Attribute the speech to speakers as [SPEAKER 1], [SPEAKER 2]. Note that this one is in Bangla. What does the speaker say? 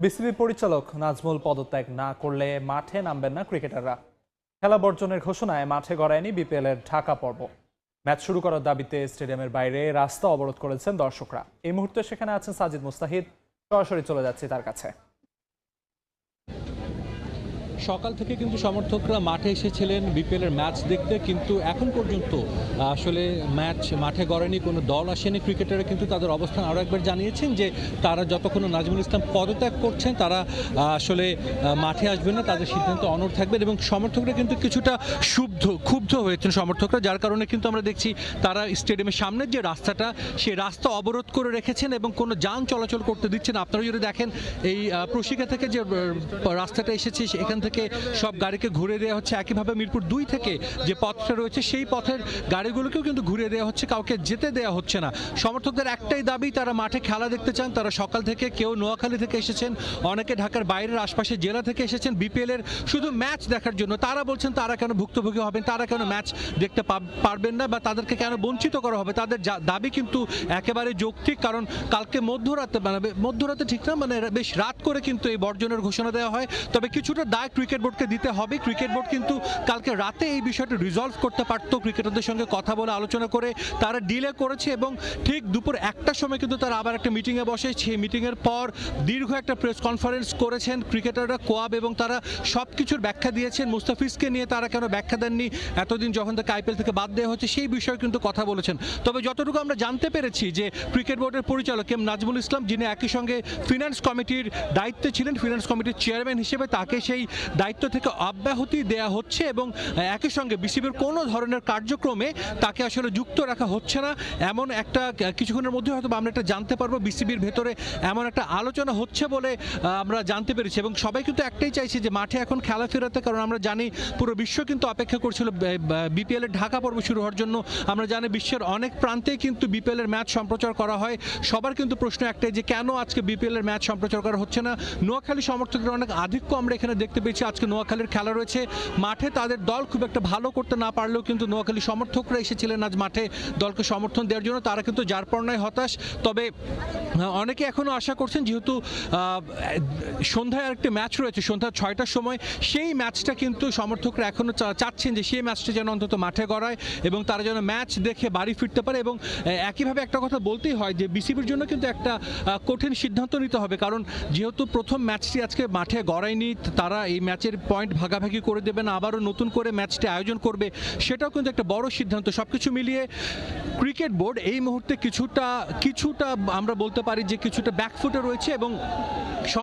[SPEAKER 1] বিসিবি পরিচালক নাজমুল পদত্যাগ না করলে মাঠে নামবেন না ক্রিকেটাররা। খেলা বর্জনের ঘোষণায় মাঠে গড়ায়নি বিপিএল এর ঢাকা পর্ব। ম্যাচ শুরু করার দাবিতে স্টেডিয়ামের বাইরে রাস্তা অবরোধ করেছেন দর্শকরা। এই মুহূর্তে সেখানে আছেন সাজিদ মুস্তাহিদ, সরাসরি চলে যাচ্ছি তার কাছে।
[SPEAKER 2] সকাল থেকে কিন্তু সমর্থকরা মাঠে এসেছিলেন বিপিএলের ম্যাচ দেখতে, কিন্তু এখন পর্যন্ত আসলে ম্যাচ মাঠে গড়েনি, কোনো দল আসেনি। ক্রিকেটাররা কিন্তু তাদের অবস্থান আরও একবার জানিয়েছেন যে তারা যতক্ষণ নাজমুল ইসলাম পদত্যাগ করছেন তারা আসলে মাঠে আসবেন না, তাদের সিদ্ধান্ত অনড় থাকবেন। এবং সমর্থকরা কিন্তু কিছুটা ক্ষুব্ধ হয়েছেন সমর্থকরা, যার কারণে কিন্তু আমরা দেখছি তারা স্টেডিয়ামের সামনের যে রাস্তাটা সেই রাস্তা অবরোধ করে রেখেছেন এবং কোনো যান চলাচল করতে দিচ্ছেন। আপনারা যদি দেখেন এই প্রশিকা থেকে যে রাস্তাটা এসেছে এখান থেকে সব গাড়িকে ঘুরে দেওয়া হচ্ছে। একইভাবে মিরপুর 2 থেকে যে পথটা রয়েছে সেই পথের গাড়িগুলোকেও কিন্তু ঘুরে দেওয়া হচ্ছে, কাউকে যেতে দেওয়া হচ্ছে না। সমর্থকদের একটাই দাবি, তারা মাঠে খেলা দেখতে চান। তারা সকাল থেকে কেউ নোয়াখালী থেকে এসেছেন, অনেকে ঢাকার বাইরের আশপাশের জেলা থেকে এসেছেন বিপিএল এর শুধু ম্যাচ দেখার জন্য। তারা বলছেন তারা কেন ভুক্তভোগী হবেন, তারা কেন ম্যাচ দেখতে পারবেন না বা তাদেরকে কেন বঞ্চিত করা হবে। তাদের দাবি কিন্তু একেবারে যৌক্তিক, কারণ কালকে মধ্যরাতে ঠিক না, মানে বেশ রাত করে কিন্তু এই বর্জনের ঘোষণা দেওয়া হয়। তবে কিছুটা দায় ক্রিকেট বোর্ডকে দিতে হবে। ক্রিকেট বোর্ড কিন্তু কালকে রাতে এই বিষয়টা রিজলভ করতে পারতো, ক্রিকেটারদের সঙ্গে কথা বলে আলোচনা করে তারা ডিলে করেছে এবং ঠিক দুপুর 1টার সময় কিন্তু তারা আবার একটা মিটিংয়ে বসে। সেই মিটিংয়ের পর দীর্ঘ একটা প্রেস কনফারেন্স করেছেন ক্রিকেটাররা, কোয়াব, এবং তারা সব কিছুর ব্যাখ্যা দিয়েছেন। মুস্তাফিজকে নিয়ে তারা কেন ব্যাখ্যা দেননি এতদিন যখন তাকে আইপিএল থেকে বাদ দেওয়া হচ্ছে সেই বিষয়ে কিন্তু কথা বলেছেন। তবে যতটুকু আমরা জানতে পেরেছি যে ক্রিকেট বোর্ডের পরিচালক এম নাজমুল ইসলাম, যিনি একই সঙ্গে ফিনান্স কমিটির দায়িত্বে ছিলেন, ফিনান্স কমিটির চেয়ারম্যান হিসেবে তাকে সেই দায়িত্ব থেকে অব্যাহতি দেয়া হচ্ছে এবং একই সঙ্গে বিসিবির কোনো ধরনের কার্যক্রমে তাকে আসলে যুক্ত রাখা হচ্ছে না। এমন একটা কিছুক্ষণের মধ্যে হয়তো আমরা একটা জানতে পারবো বিসিবির ভেতরে এমন একটা আলোচনা হচ্ছে বলে আমরা জানতে পেরেছি। এবং সবাই কিন্তু একটাই চাইছে যে মাঠে এখন খেলা ফেরাতে, কারণ আমরা জানি পুরো বিশ্ব কিন্তু অপেক্ষা করছিল বিপিএল এর ঢাকা পর্ব শুরু হওয়ার জন্য। আমরা জানি বিশ্বের অনেক প্রান্তেই কিন্তু বিপিএল এর ম্যাচ সম্প্রচার করা হয়। সবার কিন্তু প্রশ্ন একটাই যে কেন আজকে বিপিএল এর ম্যাচ সম্প্রচার করা হচ্ছে না। নোয়াখালী সমর্থকদের অনেক আধিক্য আমরা এখানে দেখতে পেয়েছি। আজকে নোয়াখালীর খেলা রয়েছে, মাঠে তাদের দল খুব একটা ভালো করতে না পারলেও কিন্তু নোয়াখালী সমর্থকরা এসেছিলেন আজ মাঠে দলকে সমর্থন দেওয়ার জন্য। তারা কিন্তু যার পর্যায়ে হতাশ। তবে অনেকে এখনো আশা করছেন, যেহেতু সন্ধ্যায় আরেকটি ম্যাচ রয়েছে সন্ধ্যা 6টার সময়, সেই ম্যাচটা কিন্তু সমর্থকরা এখনো চাচ্ছেন যে সেই ম্যাচটা যেন অন্তত মাঠে গড়ায় এবং তারা যেন ম্যাচ দেখে বাড়ি ফিরতে পারে। এবং একইভাবে একটা কথা বলতেই হয় যে বিসিবির জন্য কিন্তু একটা কঠিন সিদ্ধান্ত নিতে হবে, কারণ যেহেতু প্রথম ম্যাচটি আজকে মাঠে গড়ায়নি, তারা এই ম্যাচের পয়েন্ট ভাগাভাগি করে দেবেন, আবারও নতুন করে ম্যাচটি আয়োজন করবে, সেটাও কিন্তু একটা বড় সিদ্ধান্ত। সবকিছু মিলিয়ে ক্রিকেট বোর্ড এই মুহূর্তে কিছুটা আমরা বলতে পারি যে কিছুটা ব্যাকফুটে রয়েছে এবং